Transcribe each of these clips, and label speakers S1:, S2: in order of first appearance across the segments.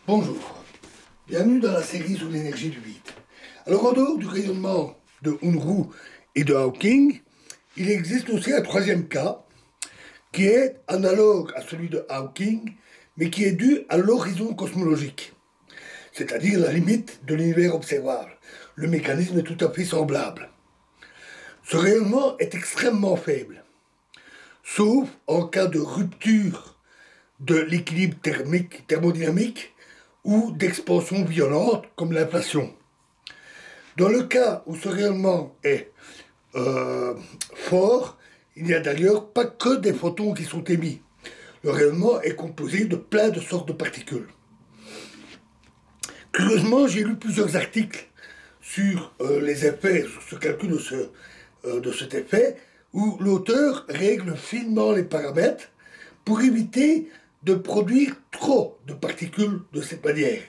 S1: Bonjour, bienvenue dans la série sur l'énergie du vide. Alors en dehors du rayonnement de Unruh et de Hawking, il existe aussi un troisième cas qui est analogue à celui de Hawking, mais qui est dû à l'horizon cosmologique, c'est-à-dire la limite de l'univers observable. Le mécanisme est tout à fait semblable. Ce rayonnement est extrêmement faible, sauf en cas de rupture de l'équilibre thermodynamique ou d'expansion violente comme l'inflation. Dans le cas où ce rayonnement est fort, il n'y a d'ailleurs pas que des photons qui sont émis. Le rayonnement est composé de plein de sortes de particules. Curieusement, j'ai lu plusieurs articles sur les effets, sur ce calcul de cet effet, où l'auteur règle finement les paramètres pour éviter de produire trop de particules de cette manière.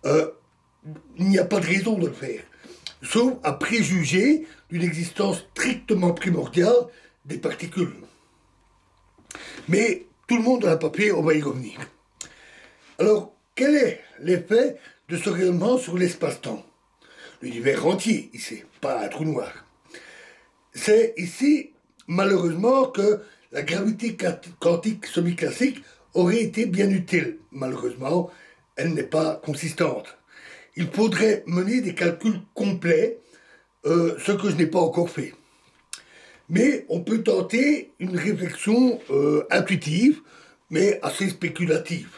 S1: Il n'y a pas de raison de le faire, sauf à préjuger d'une existence strictement primordiale des particules. Mais tout le monde a un papier, on va y revenir. Alors, quel est l'effet de ce rayonnement sur l'espace-temps? L'univers entier, ici, pas un trou noir. C'est ici, malheureusement, que la gravité quantique semi-classique aurait été bien utile. Malheureusement, elle n'est pas consistante. Il faudrait mener des calculs complets, ce que je n'ai pas encore fait. Mais on peut tenter une réflexion intuitive, mais assez spéculative.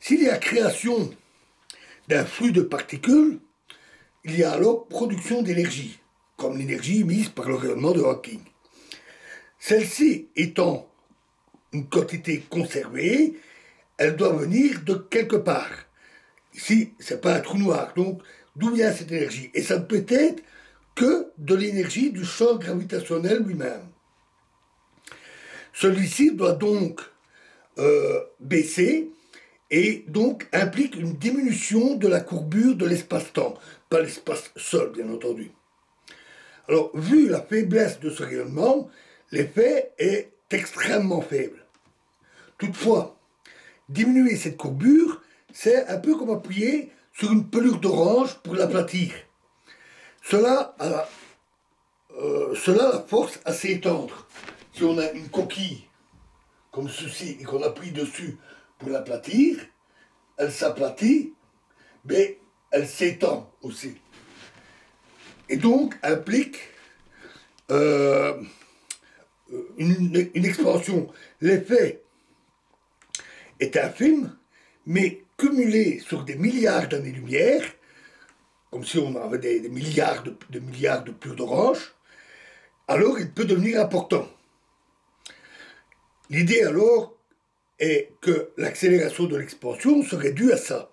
S1: S'il y a création d'un flux de particules, il y a alors production d'énergie, comme l'énergie émise par le rayonnement de Hawking. Celle-ci étant une quantité conservée, elle doit venir de quelque part. Ici, c'est pas un trou noir, donc d'où vient cette énergie? Et ça ne peut être que de l'énergie du champ gravitationnel lui-même. Celui-ci doit donc baisser et donc implique une diminution de la courbure de l'espace-temps, pas l'espace seul, bien entendu. Alors, vu la faiblesse de ce rayonnement, l'effet est extrêmement faible. Toutefois, diminuer cette courbure, c'est un peu comme appuyer sur une pelure d'orange pour l'aplatir. Cela a la force à s'étendre. Si on a une coquille comme ceci et qu'on appuie dessus pour l'aplatir, elle s'aplatit, mais elle s'étend aussi. Et donc implique une expansion. L'effet est infime, mais cumulé sur des milliards d'années-lumière, comme si on avait des milliards de pelures d'orange, alors il peut devenir important. L'idée alors est que l'accélération de l'expansion serait due à ça.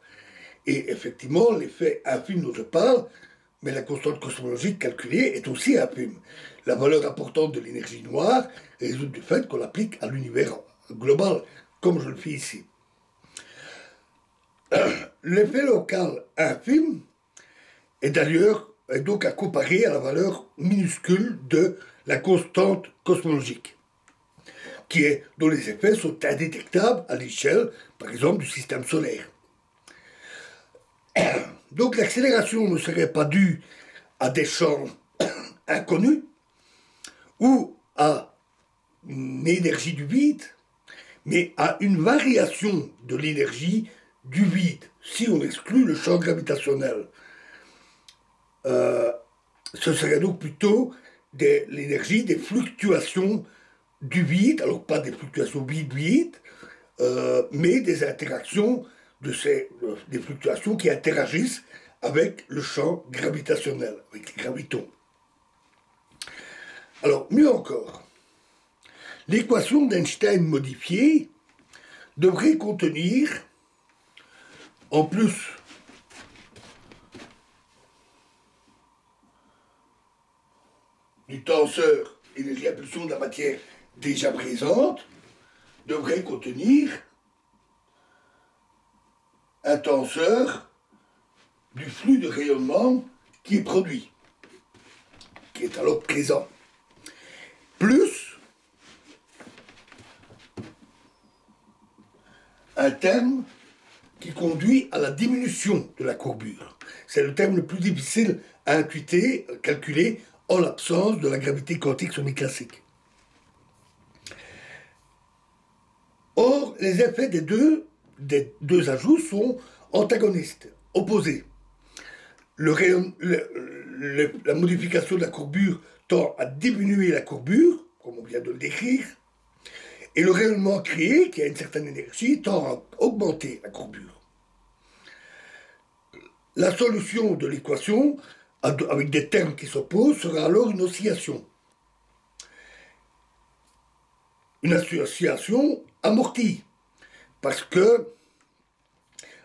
S1: Et effectivement, l'effet infime dont je parle, mais la constante cosmologique calculée est aussi infime. La valeur importante de l'énergie noire résulte du fait qu'on l'applique à l'univers global, comme je le fais ici. L'effet local infime est d'ailleurs donc à comparer à la valeur minuscule de la constante cosmologique, dont les effets sont indétectables à l'échelle, par exemple, du système solaire. Donc l'accélération ne serait pas due à des champs inconnus ou à une énergie du vide, mais à une variation de l'énergie du vide, si on exclut le champ gravitationnel. Ce serait donc plutôt l'énergie des fluctuations du vide, alors pas des fluctuations vide-vide, mais des interactions des fluctuations qui interagissent avec le champ gravitationnel, avec les gravitons. Alors, mieux encore, l'équation d'Einstein modifiée devrait contenir, en plus du tenseur énergie impulsion de la matière déjà présente, devrait contenir un tenseur du flux de rayonnement qui est produit, qui est alors présent, plus un terme qui conduit à la diminution de la courbure. C'est le terme le plus difficile à intuiter, calculer, en l'absence de la gravité quantique semi-classique. Or, les effets des deux ajouts sont antagonistes, opposés. La modification de la courbure tend à diminuer la courbure, comme on vient de le décrire, et le rayonnement créé, qui a une certaine énergie, tend à augmenter la courbure. La solution de l'équation, avec des termes qui s'opposent, sera alors une oscillation. Une association amortie, parce que,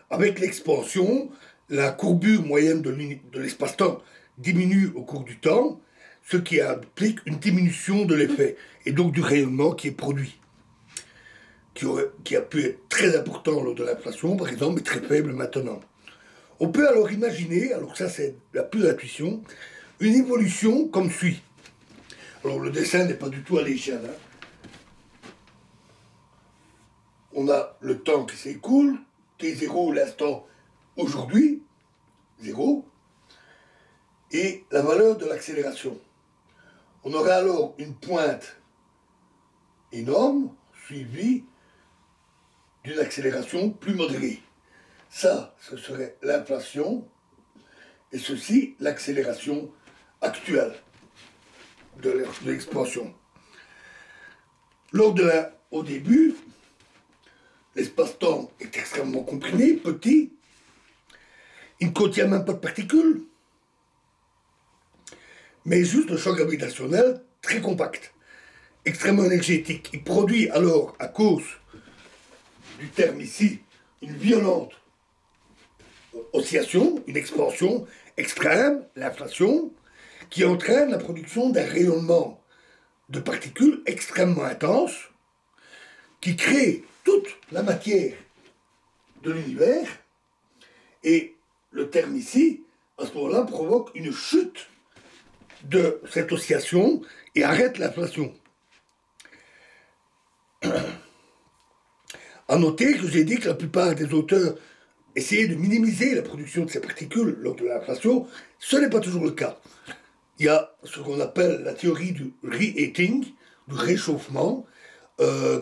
S1: avec l'expansion, la courbure moyenne de l'espace-temps diminue au cours du temps, ce qui implique une diminution de l'effet, et donc du rayonnement qui est produit, qui a pu être très important lors de l'inflation, par exemple, mais très faible maintenant. On peut alors imaginer, alors ça c'est la pure intuition, une évolution comme suit. Alors le dessin n'est pas du tout à l'échelle. On a le temps qui s'écoule, T0 l'instant aujourd'hui, 0, et la valeur de l'accélération. On aura alors une pointe énorme, suivie d'une accélération plus modérée. Ça, ce serait l'inflation, et ceci, l'accélération actuelle de l'expansion. Au début, l'espace-temps est extrêmement comprimé, petit, il ne contient même pas de particules, mais juste un champ gravitationnel très compact, extrêmement énergétique. Il produit alors, à cause du terme ici, une violente oscillation, une expansion extrême, l'inflation, qui entraîne la production d'un rayonnement de particules extrêmement intense, qui crée toute la matière de l'univers, et le terme ici, à ce moment-là, provoque une chute de cette oscillation et arrête l'inflation. À noter que j'ai dit que la plupart des auteurs essayaient de minimiser la production de ces particules lors de l'inflation. Ce n'est pas toujours le cas. Il y a ce qu'on appelle la théorie du re-heating, du réchauffement,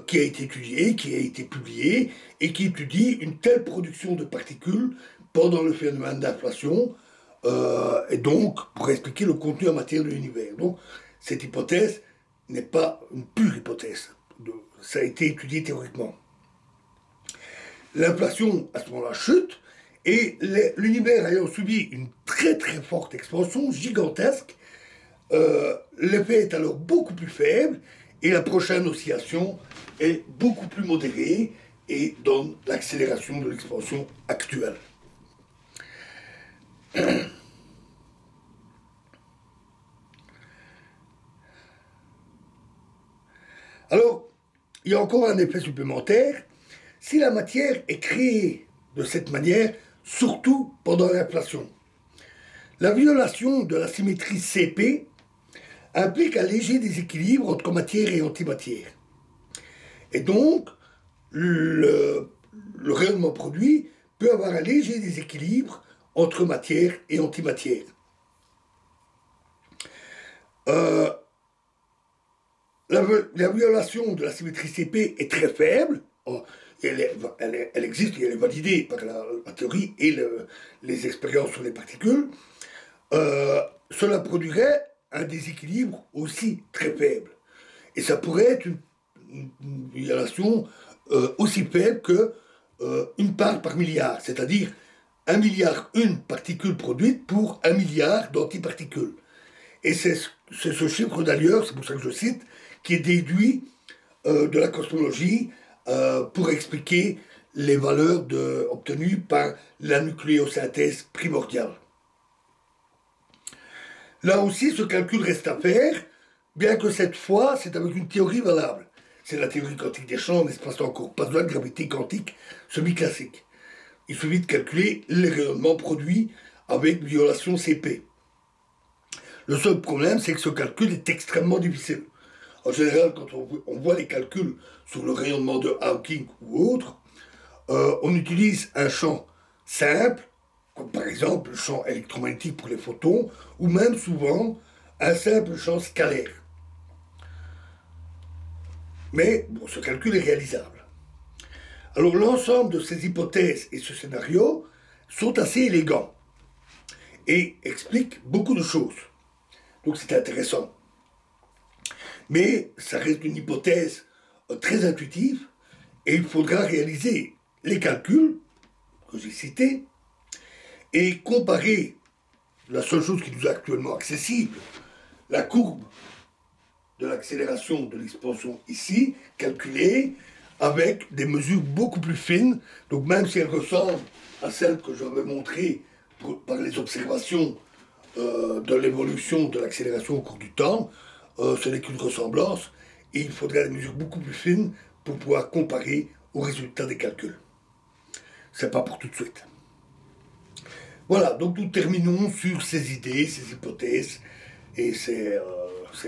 S1: qui a été étudiée, qui a été publiée, et qui étudie une telle production de particules pendant le phénomène d'inflation, et donc pour expliquer le contenu en matière de l'univers. Donc cette hypothèse n'est pas une pure hypothèse. Ça a été étudié théoriquement. L'inflation, à ce moment-là, chute, et l'univers ayant subi une très très forte expansion, gigantesque, l'effet est alors beaucoup plus faible, et la prochaine oscillation est beaucoup plus modérée, et donne l'accélération de l'expansion actuelle. Alors, il y a encore un effet supplémentaire. Si la matière est créée de cette manière, surtout pendant l'inflation, la violation de la symétrie CP implique un léger déséquilibre entre matière et antimatière. Et donc, le rayonnement produit peut avoir un léger déséquilibre entre matière et antimatière. La violation de la symétrie CP est très faible. Elle existe et elle est validée par la théorie et les expériences sur les particules. Cela produirait un déséquilibre aussi très faible. Et ça pourrait être une violation aussi faible que une part par milliard, c'est-à-dire 1 milliard une particule produite pour 1 milliard d'antiparticules. Et c'est ce chiffre d'ailleurs, c'est pour ça que je cite, qui est déduit de la cosmologie pour expliquer les valeurs obtenues par la nucléosynthèse primordiale. Là aussi, ce calcul reste à faire, bien que cette fois, c'est avec une théorie valable. C'est la théorie quantique des champs en espace-temps court, pas besoin de gravité quantique semi-classique. Il suffit de calculer les rayonnements produits avec violation CP. Le seul problème, c'est que ce calcul est extrêmement difficile. En général, quand on voit les calculs sur le rayonnement de Hawking ou autre, on utilise un champ simple, comme par exemple le champ électromagnétique pour les photons, ou même souvent un simple champ scalaire. Mais bon, ce calcul est réalisable. Alors l'ensemble de ces hypothèses et ce scénario sont assez élégants et expliquent beaucoup de choses. Donc c'est intéressant. Mais ça reste une hypothèse très intuitive et il faudra réaliser les calculs que j'ai cités et comparer la seule chose qui nous est actuellement accessible, la courbe de l'accélération de l'expansion ici, calculée avec des mesures beaucoup plus fines. Donc même si elle ressemble à celles que j'avais montrées par les observations de l'évolution de l'accélération au cours du temps, ce n'est qu'une ressemblance et il faudrait des mesures beaucoup plus fines pour pouvoir comparer aux résultats des calculs. C'est pas pour tout de suite. Voilà, donc nous terminons sur ces idées, ces hypothèses et ces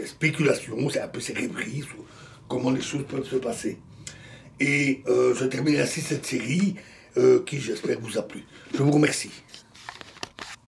S1: spéculations, c'est un peu ces rêveries sur comment les choses peuvent se passer. Et je termine ainsi cette série qui, j'espère, vous a plu. Je vous remercie.